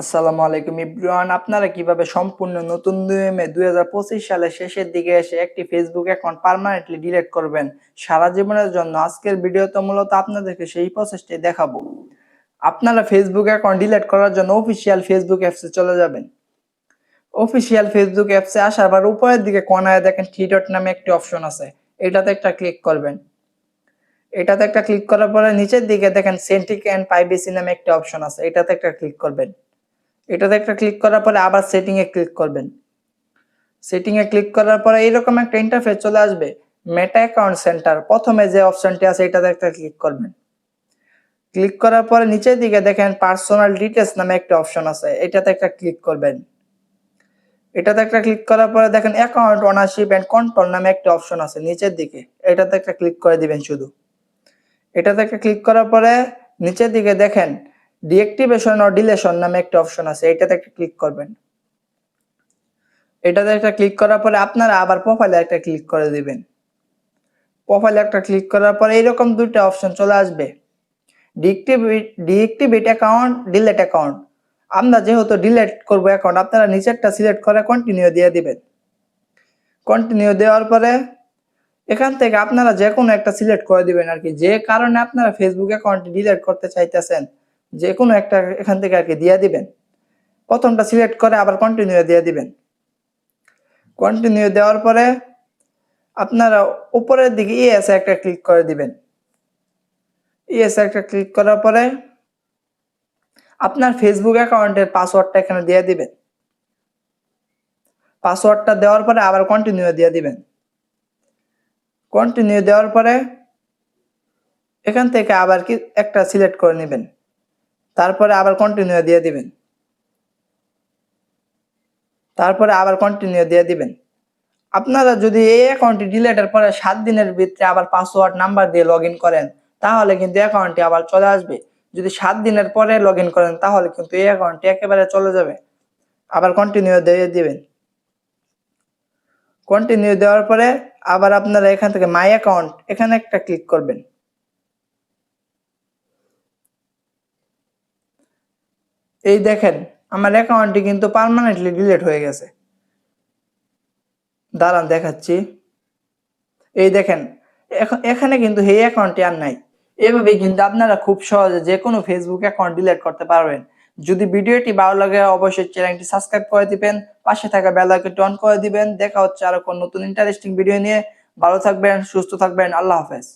আসসালামু আলাইকুম ইব্রান, আপনারা কিভাবে সম্পূর্ণ নতুন নিয়মে 2025 সালের শেষের দিকে এসে একটি ফেসবুক অ্যাকাউন্ট পার্মানেন্টলি ডিলিট করবেন সারা জীবনের জন্য। আজকের ভিডিওতে মূলত আপনাদেরকে সেই প্রসেসটি দেখাবো। আপনারা ফেসবুক অ্যাকাউন্ট ডিলিট করার জন্য অফিসিয়াল ফেসবুক অ্যাপসে চলে যাবেন। অফিসিয়াল ফেসবুক অ্যাপসে আসার পর উপরের দিকে কোণায় দেখেন থ্রি ডট নামে একটি অপশন আছে, এটাতে একটা ক্লিক করবেন। এটাতে একটা ক্লিক করার পরে নিচের দিকে দেখেন সেন্টিক অ্যান্ড প্রাইভেসি নামে একটা অপশন আছে, এটাতে একটা ক্লিক করবেন। এটাতে একটা ক্লিক করার পরে আবার সেটিং এ ক্লিক করবেন। সেটিং এ ক্লিক করার পরে এইরকম একটা ইন্টারফেস চলে আসবে। মেটা অ্যাকাউন্ট সেন্টার প্রথমে যে অপশনটি আছে এটাতে একটা ক্লিক করবেন। ক্লিক করার পরে নিচের দিকে দেখেন পার্সোনাল ডিটেইলস নামে একটা অপশন আছে, এটাতে একটা ক্লিক করবেন। এটাতে একটা ক্লিক করার পরে দেখেন অ্যাকাউন্ট ওনারশিপ এন্ড কন্ট্রোল নামে একটা অপশন আছে নিচের দিকে, এটাতে একটা ক্লিক করে দিবেন শুধু। এটাতে একটা ক্লিক করার পরে নিচের দিকে দেখেন ডিঅ্যাক্টিভেশন অর ডিলেশন নামে একটা অপশন আছে, এটাতে একটা ক্লিক করবেন। এটাতে একটা ক্লিক করার পরে আপনারা আবার প্রোফাইলে একটা ক্লিক করে দিবেন। প্রোফাইলে একটা ক্লিক করার পরে এইরকম দুইটা অপশন চলে আসবে, ডিএক্টিভেট অ্যাকাউন্ট, ডিলিট অ্যাকাউন্ট। আমরা যেহেতু ডিলিট করবো অ্যাকাউন্ট, আপনারা নিচেরটা সিলেক্ট করে কন্টিনিউ দিয়ে দিবেন। কন্টিনিউ দেওয়ার পরে এখান থেকে আপনারা যে কোনো একটা সিলেক্ট করে দিবেন আর কি, যে কারণে আপনারা ফেসবুক অ্যাকাউন্ট ডিলিট করতে চাইতেছেন যে কোনো একটা এখান থেকে আর কি দিয়ে দিবেন। প্রথমটা সিলেক্ট করে আবার কন্টিনিউ দিয়ে দিবেন। কন্টিনিউ দেওয়ার পরে আপনারা উপরের দিকে ইয়েস একটা ক্লিক করে দিবেন। ইয়েস একটা ক্লিক করার পরে আপনার ফেসবুক অ্যাকাউন্টের পাসওয়ার্ডটা এখানে দিয়ে দিবেন। পাসওয়ার্ডটা দেওয়ার পরে আবার কন্টিনিউ দিয়ে দিবেন। কন্টিনিউ দেওয়ার পরে এখান থেকে আবার কি একটা সিলেক্ট করে নেবেন, তারপরে আবার কন্টিনিউ দিয়ে দিবেন। তারপরে আবার কন্টিনিউ দিয়ে দিবেন। আপনারা যদি এই অ্যাকাউন্টটি ডিলিটের পরে 7 দিনের ভিতরে আবার পাসওয়ার্ড নাম্বার দিয়ে লগইন করেন তাহলে কিন্তু অ্যাকাউন্টটি আবার চলে আসবে। যদি 7 দিনের পরে লগইন করেন তাহলে কিন্তু এই অ্যাকাউন্টটি একেবারে চলে যাবে। আবার কন্টিনিউ দিয়ে দিবেন। কন্টিনিউ দেওয়ার পরে আবার আপনারা এখান থেকে মাই অ্যাকাউন্ট এখানে একটা ক্লিক করবেন। এই দেখেন আমার অ্যাকাউন্টটি কিন্তু পার্মানেন্টলি ডিলিট হয়ে গেছে। দাঁড়ান দেখাচ্ছি। এই দেখেন এখানে কিন্তু এই অ্যাকাউন্টটি আর নাই। এভাবেই কিন্তু আপনারা খুব সহজে যে কোনো ফেসবুক অ্যাকাউন্ট ডিলিট করতে পারবেন। যদি ভিডিওটি ভালো লাগে অবশ্যই চ্যানেলটি সাবস্ক্রাইব করে দিবেন, পাশে থাকা বেল আইকনটি অন করে দিবেন। দেখা হচ্ছে আরো কোন নতুন ইন্টারেস্টিং ভিডিও নিয়ে। ভালো থাকবেন, সুস্থ থাকবেন। আল্লাহ হাফেজ।